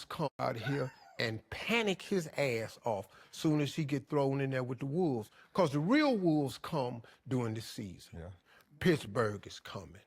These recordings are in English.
come out here and panic his ass off soon as he get thrown in there with the Wolves. Because the real Wolves come during the season. Yeah. Pittsburgh is coming.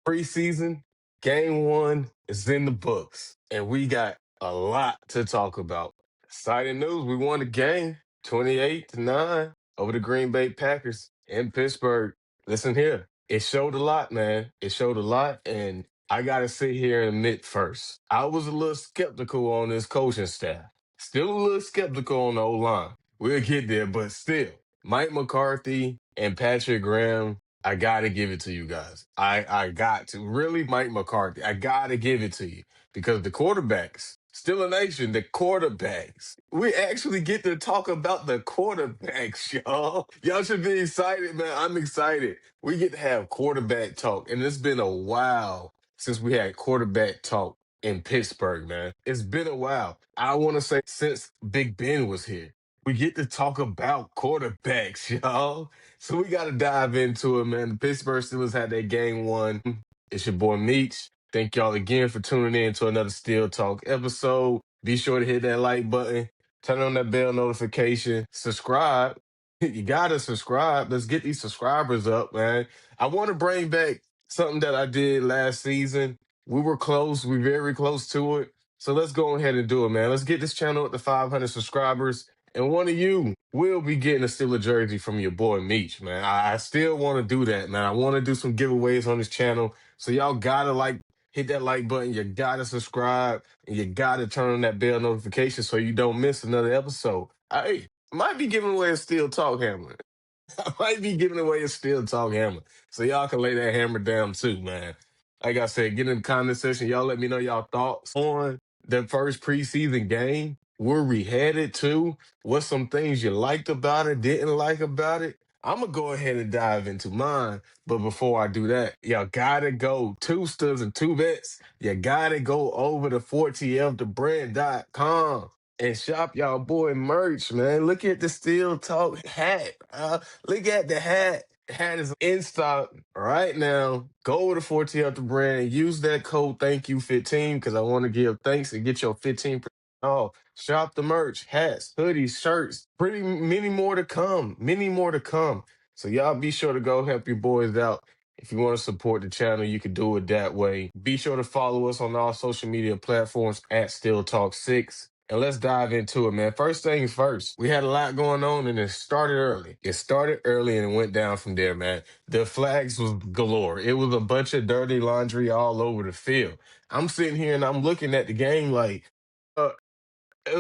Preseason game one is in the books, and we got a lot to talk about. Exciting news: we won the game, 28-9 over the Green Bay Packers in Pittsburgh. Listen here, it showed a lot, man. It showed a lot, and I gotta sit here and admit first, I was a little skeptical on this coaching staff. Still a little skeptical on the O line. We'll get there, but still, Mike McCarthy and Patrick Graham, I gotta give it to you guys. I got to. Really, Mike McCarthy, I gotta give it to you because the quarterbacks, still a nation, the quarterbacks. We actually get to talk about the quarterbacks, y'all. Y'all should be excited, man. I'm excited. We get to have quarterback talk, and it's been a while since we had quarterback talk in Pittsburgh, man. It's been a while. I want to say since Big Ben was here. We get to talk about quarterbacks, y'all. So we got to dive into it, man. The Pittsburgh Steelers had their game one. It's your boy Meech. Thank y'all again for tuning in to another Steel Talk episode. Be sure to hit that like button, turn on that bell notification, subscribe. You gotta subscribe. Let's get these subscribers up, man. I want to bring back something that I did last season. We were close. We very close to it. So let's go ahead and do it, man. Let's get this channel up to 500 subscribers. And one of you will be getting a Steeler jersey from your boy Meech, man. I still want to do that, man. I want to do some giveaways on this channel. So y'all gotta hit that like button. You gotta subscribe, and you gotta turn on that bell notification so you don't miss another episode. I might be giving away a Steel Talk hammer. I might be giving away a Steel Talk hammer, so y'all can lay that hammer down too, man. Like I said, get in the comment section. Y'all let me know y'all thoughts on the first preseason game. Where we headed to? What's some things you liked about it, didn't like about it? I'm gonna go ahead and dive into mine. But before I do that, y'all gotta go two studs and two bets. You gotta go over to 4tfthebrand.com and shop y'all boy merch, man. Look at the Steel Talk hat. Look at the hat. Hat is in stock right now. Go over to 4TL the brand and use that code thank you 15 because I want to give thanks and get your 15% off. Shop the merch, hats, hoodies, shirts, pretty many more to come. Many more to come. So y'all be sure to go help your boys out. If you want to support the channel, you can do it that way. Be sure to follow us on all social media platforms at Steel Talk 6. And let's dive into it, man. First things first, we had a lot going on and it started early. It started early and it went down from there, man. The flags was galore. It was a bunch of dirty laundry all over the field. I'm sitting here and I'm looking at the game like, uh,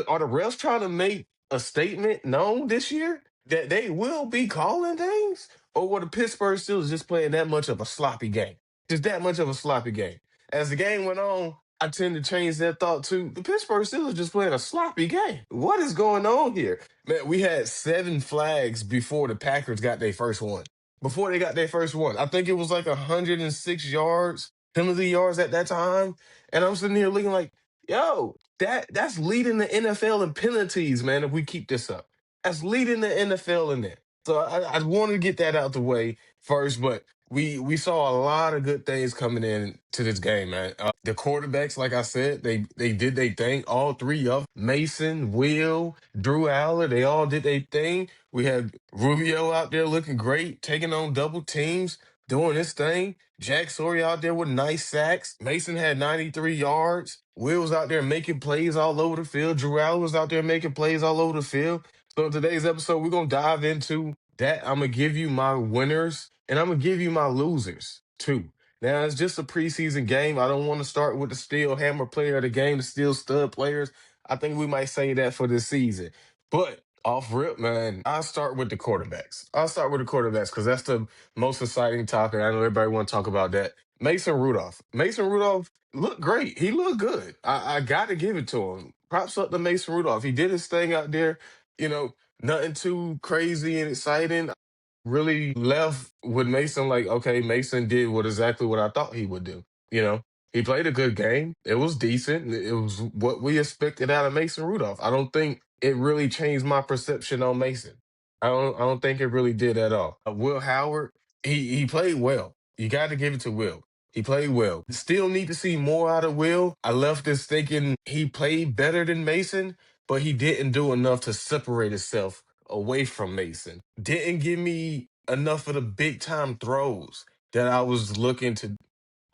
are the refs trying to make a statement known this year that they will be calling things? Or were the Pittsburgh Steelers just playing that much of a sloppy game? Just that much of a sloppy game. As the game went on, I tend to change that thought to the Pittsburgh Steelers just playing a sloppy game. What is going on here? Man, we had 7 flags before the Packers got their first one. Before they got their first one. I think it was like 106 yards, penalty yards at that time. And I'm sitting here looking like, yo, that's leading the NFL in penalties, man, if we keep this up. That's leading the NFL in there. So I wanted to get that out the way first, but we saw a lot of good things coming in to this game, man. The quarterbacks, like I said, they did their thing. All 3 of them, Mason, Will, Drew Allar, they all did their thing. We had Rubio out there looking great, taking on double teams, doing his thing. Jack Sawyer out there with nice sacks. Mason had 93 yards. Will was out there making plays all over the field. Drew Allar was out there making plays all over the field. So in today's episode, we're going to dive into that. I'm going to give you my winners and I'm going to give you my losers too. Now, it's just a preseason game. I don't want to start with the steel hammer player of the game, the steel stud players. I think we might say that for this season. But off rip, man, I'll start with the quarterbacks. I'll start with the quarterbacks because that's the most exciting topic. I know everybody want to talk about that. Mason Rudolph. Mason Rudolph looked great. He looked good. I got to give it to him. Props up to Mason Rudolph. He did his thing out there. You know, nothing too crazy and exciting. Really left with Mason like, okay, Mason did exactly what I thought he would do. You know, he played a good game. It was decent. It was what we expected out of Mason Rudolph. I don't think it really changed my perception on Mason. I don't think it really did at all. Will Howard, he played well. You got to give it to Will. He played well. Still need to see more out of Will. I left this thinking he played better than Mason, but he didn't do enough to separate himself away from Mason. Didn't give me enough of the big time throws that I was looking to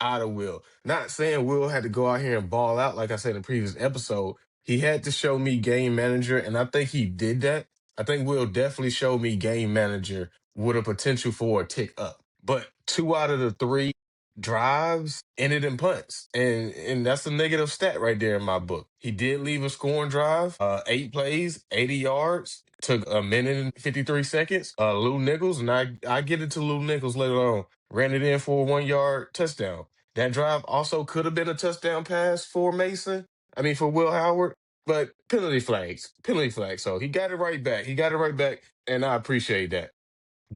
out of Will. Not saying Will had to go out here and ball out, like I said in the previous episode. He had to show me game manager, and I think he did that. I think Will definitely showed me game manager with a potential for a tick up. But 2 out of the 3 drives ended in punts. And that's a negative stat right there in my book. He did leave a scoring drive, 8 plays, 80 yards. Took a minute and 53 seconds. Lou Nichols, and I get into Lou Nichols later on, ran it in for a 1 yard touchdown. That drive also could have been a touchdown pass for Mason. I mean, for Will Howard, but penalty flags, penalty flags. So he got it right back. He got it right back, and I appreciate that.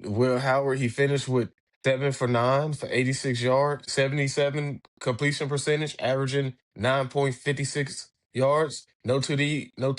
Will Howard, he finished with 7 for 9 for 86 yards, 77 completion percentage, averaging 9.56 yards, no TDs, no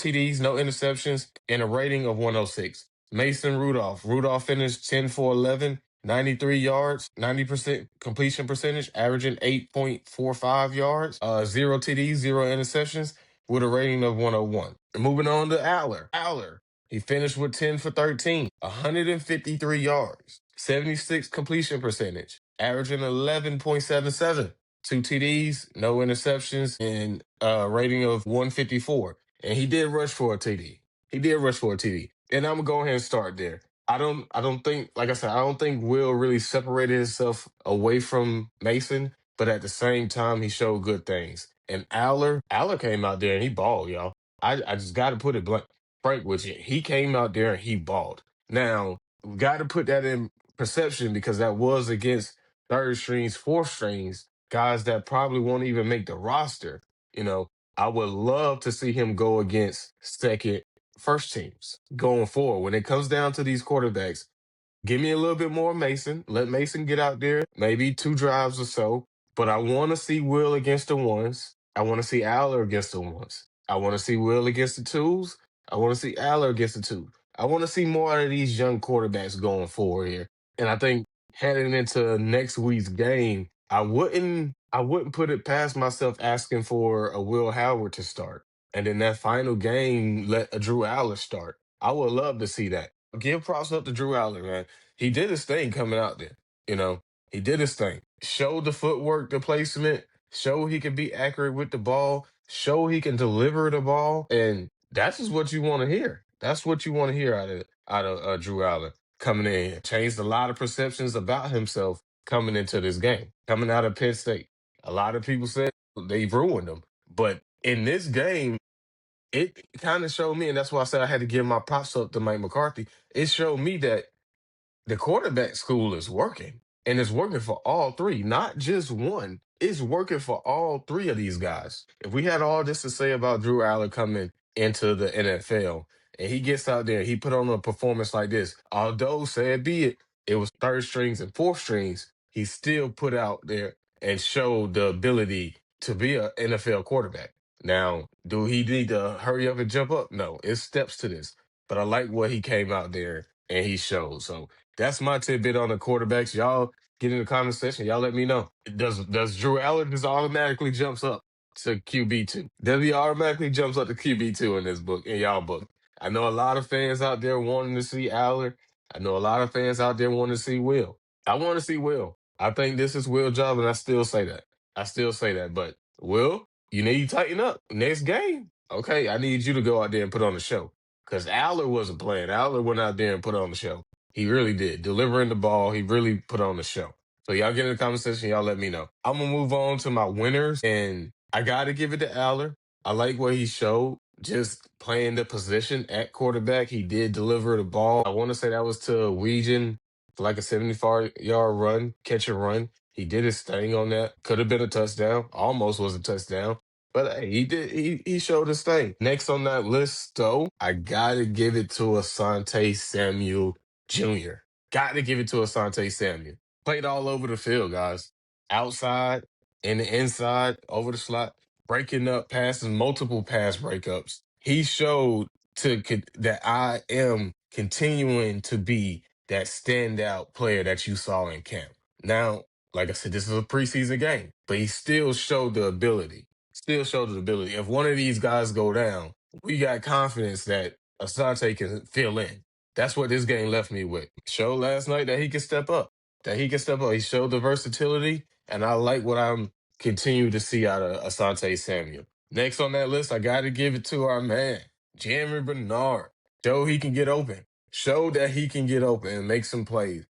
interceptions, and a rating of 106. Mason Rudolph. Rudolph finished 10 for 11, 93 yards, 90% completion percentage, averaging 8.45 yards, 0 TDs, 0 interceptions, with a rating of 101. Moving on to Allar. Allar. He finished with 10 for 13, 153 yards, 76 completion percentage, averaging 11.77, 2 TDs, no interceptions, and a rating of 154. And he did rush for a TD. He did rush for a TD. And I'm gonna go ahead and start there. I don't think, like I said, I don't think Will really separated himself away from Mason, but at the same time he showed good things. And Allar came out there and he balled, y'all. I just gotta put it blunt frank with you. He came out there and he balled. Now, we got to put that in perception because that was against third strings, fourth strings, guys that probably won't even make the roster. You know, I would love to see him go against second, first teams going forward. When it comes down to these quarterbacks, give me a little bit more Mason. Let Mason get out there, maybe 2 drives or so. But I want to see Will against the ones. I want to see Aller against the ones. I want to see Will against the twos. I want to see Aller against the two. I want to see more out of these young quarterbacks going forward here. And I think heading into next week's game, I wouldn't put it past myself asking for a Will Howard to start. And then that final game, let a Drew Aller start. I would love to see that. Give props up to Drew Aller, man. He did his thing coming out there. You know, he did his thing. Showed the footwork, the placement, showed he can be accurate with the ball, show he can deliver the ball. And that's just what you want to hear. That's what you want to hear out of Drew Aller coming in. Changed a lot of perceptions about himself coming into this game, coming out of Penn State. A lot of people said they ruined him. But in this game, it kind of showed me, and that's why I said I had to give my props up to Mike McCarthy. It showed me that the quarterback school is working, and it's working for all 3, not just one. It's working for all 3 of these guys. If we had all this to say about Drew Allen coming into the NFL, and he gets out there, he put on a performance like this, although, say it be it, it was third strings and fourth strings, he still put out there and showed the ability to be an NFL quarterback. Now, do he need to hurry up and jump up? No, it's steps to this. But I like what he came out there and he showed. So that's my tidbit on the quarterbacks. Y'all get in the comment section. Y'all let me know. Does Drew Allen just automatically jumps up to QB2? Does he automatically jumps up to QB2 in this book, in y'all book? I know a lot of fans out there wanting to see Allen. I know a lot of fans out there wanting to see Will. I want to see Will. I think this is Will's job, and I still say that. I still say that. But Will, you need to tighten up. Next game. Okay, I need you to go out there and put on the show. Because Aller wasn't playing. Aller went out there and put on the show. He really did. Delivering the ball, he really put on the show. So y'all get in the comment section, y'all let me know. I'm gonna move on to my winners, and I gotta give it to Aller. I like what he showed, just playing the position at quarterback. He did deliver the ball. I want to say that was to Weegan for like a 75-yard run, catch and run. He did his thing on that. Could have been a touchdown. Almost was a touchdown. But hey, he did. He showed his thing. Next on that list, though, I gotta give it to Asante Samuel Jr. Got to give it to Asante Samuel. Played all over the field, guys. Outside, in the inside, over the slot, breaking up passes, multiple pass breakups. He showed that I am continuing to be that standout player that you saw in camp. Now, Like I said, this is a preseason game, but he still showed the ability. Still showed the ability. If one of these guys go down, we got confidence that Asante can fill in. That's what this game left me with. Showed last night that he can step up. That he can step up. He showed the versatility, and I like what I'm continue to see out of Asante Samuel. Next on that list, I got to give it to our man, Jeremy Bernard. Showed he can get open. Showed that he can get open and make some plays.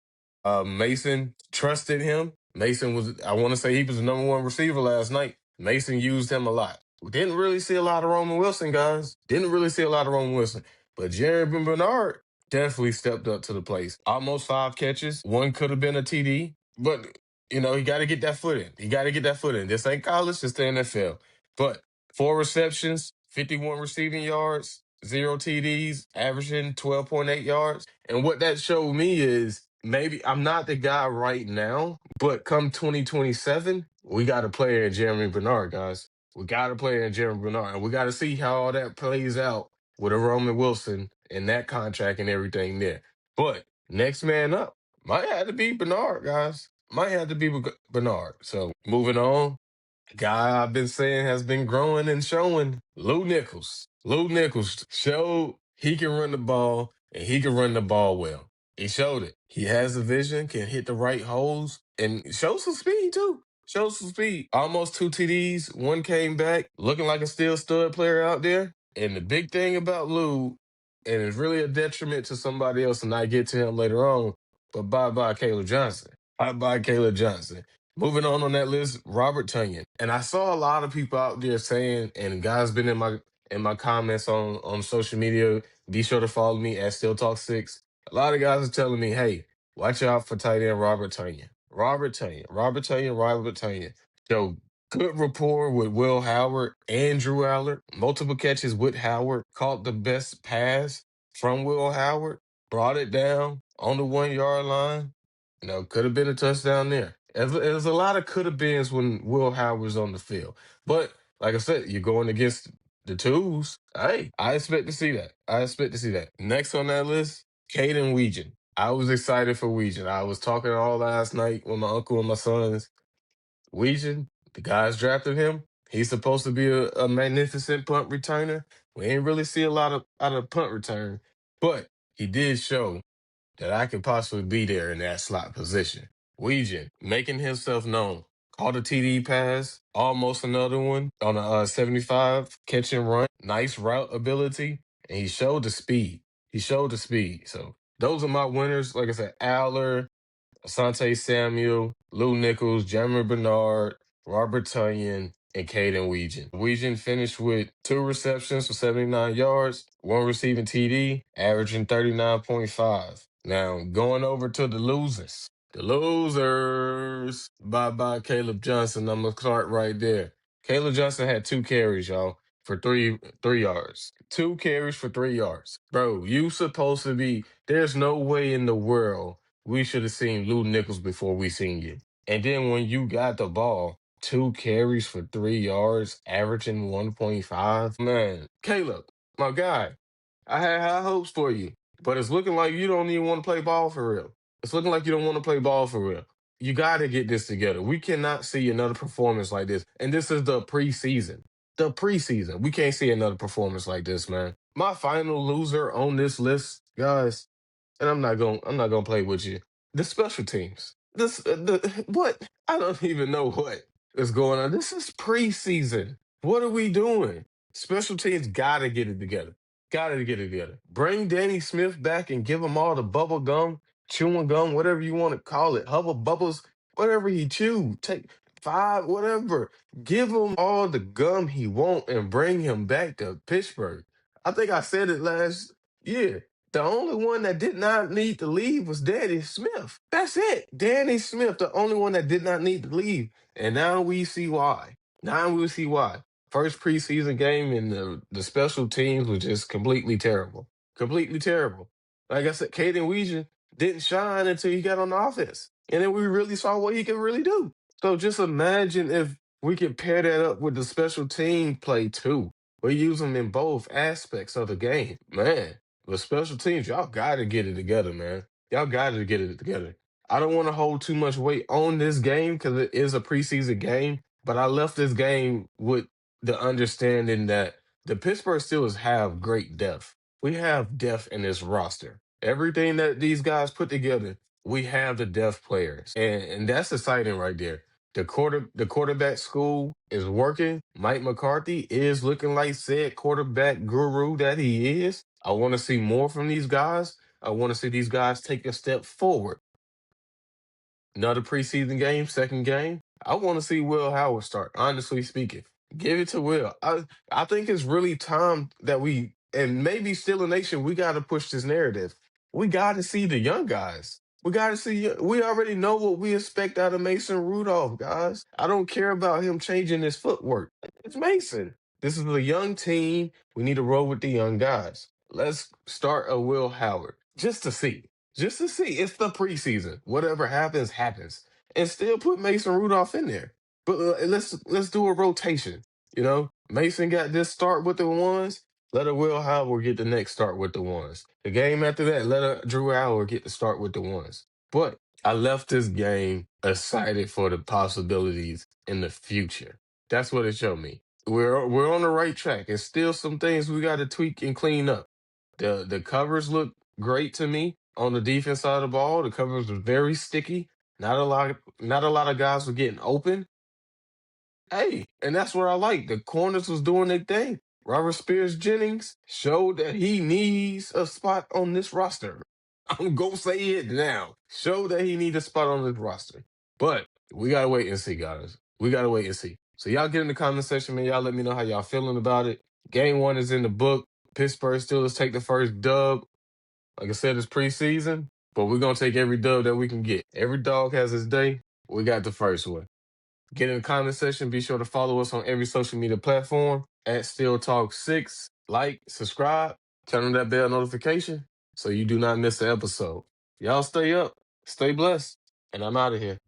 Mason trusted him. Mason was, I want to say he was the number one receiver last night. Mason used him a lot. Didn't really see a lot of Roman Wilson, guys. Didn't really see a lot of Roman Wilson. But Jeremy Bernard definitely stepped up to the place. Almost 5 catches. One could have been a TD. But, he got to get that foot in. He got to get that foot in. This ain't college, it's the NFL. But 4 receptions, 51 receiving yards, 0 TDs, averaging 12.8 yards. And what that showed me is maybe I'm not the guy right now, but come 2027, we got a player in Jeremy Bernard, guys. We got a player in Jeremy Bernard. And we got to see how all that plays out with a Roman Wilson and that contract and everything there. But next man up might have to be Bernard, guys. Might have to be Bernard. So moving on, guy I've been saying has been growing and showing, Lou Nichols. Lou Nichols showed he can run the ball and he can run the ball well. He showed it. He has the vision, can hit the right holes, and show some speed too. Show some speed. Almost 2 TDs. One came back, looking like a still stud player out there. And the big thing about Lou, and it's really a detriment to somebody else, and I get to him later on, but bye-bye Caleb Johnson. Bye-bye Caleb Johnson. Moving on that list, Robert Tunyon. And I saw a lot of people out there saying, and guys been in my comments on social media, be sure to follow me at Still Talk 6. A lot of guys are telling me, hey, watch out for tight end Robert Tunyon. Robert Tunyon. So good rapport with Will Howard and Drew Allard. Multiple catches with Howard. Caught the best pass from Will Howard. Brought it down on the 1 yard line. Could have been a touchdown there. There's a lot of could have beens when Will Howard was on the field. But like I said, you're going against the twos. Hey, I expect to see that. Next on that list, Caden Weegan. I was excited for Weegan. I was talking all last night with my uncle and my sons. Weegan, the guys drafted him. He's supposed to be a magnificent punt returner. We ain't really see a lot of out of punt return, but he did show that I could possibly be there in that slot position. Weegan, making himself known. Caught a TD pass, almost another one on a 75 catch and run. Nice route ability, and he showed the speed. So those are my winners. Like I said, Allar, Asante Samuel, Lou Nichols, Jeremy Bernard, Robert Tunyon, and Caden Weegan. Weegan finished with 2 receptions for 79 yards, one receiving TD, averaging 39.5. Now, going over to the losers. The losers. Bye-bye, Caleb Johnson. I'm going to start right there. Caleb Johnson had 2 carries, y'all, for three yards. 2 carries for 3 yards. Bro, you supposed to be... There's no way in the world we should have seen Lou Nichols before we seen you. And then when you got the ball, 2 carries for 3 yards, averaging 1.5. Man, Caleb, my guy, I had high hopes for you, but it's looking like you don't even want to play ball for real. It's looking like you don't want to play ball for real. You got to get this together. We cannot see another performance like this. And this is the preseason. The preseason. We can't see another performance like this, man. My final loser on this list, guys, and I'm not gonna play with you. The special teams. What? I don't even know what is going on. This is preseason. What are we doing? Special teams gotta get it together. Gotta get it together. Bring Danny Smith back and give him all the bubble gum, chewing gum, whatever you want to call it, hubble bubbles, whatever he chew. Take 5, whatever. Give him all the gum he want and bring him back to Pittsburgh. I think I said it last year. The only one that did not need to leave was Danny Smith. That's it. Danny Smith, the only one that did not need to leave. And now we see why. First preseason game and the special teams was just completely terrible. Completely terrible. Like I said, Caden Weegan didn't shine until he got on the offense. And then we really saw what he could really do. So just imagine if we could pair that up with the special team play too. We use them in both aspects of the game. Man, the special teams, y'all got to get it together, man. Y'all got to get it together. I don't want to hold too much weight on this game because it is a preseason game, but I left this game with the understanding that the Pittsburgh Steelers have great depth. We have depth in this roster. Everything that these guys put together, we have the depth players. And that's exciting right there. The quarterback school is working. Mike McCarthy is looking like said quarterback guru that he is. I want to see more from these guys. I want to see these guys take a step forward. Another preseason game, second game. I want to see Will Howard start, honestly speaking. Give it to Will. I think it's really time that we, and maybe Steeler Nation, we got to push this narrative. We got to see the young guys. We got to see, we already know what we expect out of Mason Rudolph, guys. I don't care about him changing his footwork. It's Mason. This is a young team. We need to roll with the young guys. Let's start a Will Howard just to see. Just to see. It's the preseason. Whatever happens, happens. And still put Mason Rudolph in there. But let's do a rotation. Mason got this start with the ones. Let a Will Howard get the next start with the ones. The game after that, let a Drew Howard get the start with the ones. But I left this game excited for the possibilities in the future. That's what it showed me. We're on the right track. There's still some things we got to tweak and clean up. The covers look great to me on the defense side of the ball. The covers were very sticky. Not a lot of guys were getting open. Hey, and that's what I like. The corners was doing their thing. Robert Spears Jennings showed that he needs a spot on this roster. I'm gonna say it now. Show that he needs a spot on this roster. But we gotta wait and see, guys. We gotta wait and see. So y'all get in the comment section, man. Y'all let me know how y'all feeling about it. Game 1 is in the book. Pittsburgh Steelers take the first dub. Like I said, it's preseason, but we're going to take every dub that we can get. Every dog has his day. We got the first one. Get in the comment section. Be sure to follow us on every social media platform at Steel Talk 6. Like, subscribe, turn on that bell notification so you do not miss an episode. Y'all stay up, stay blessed, and I'm out of here.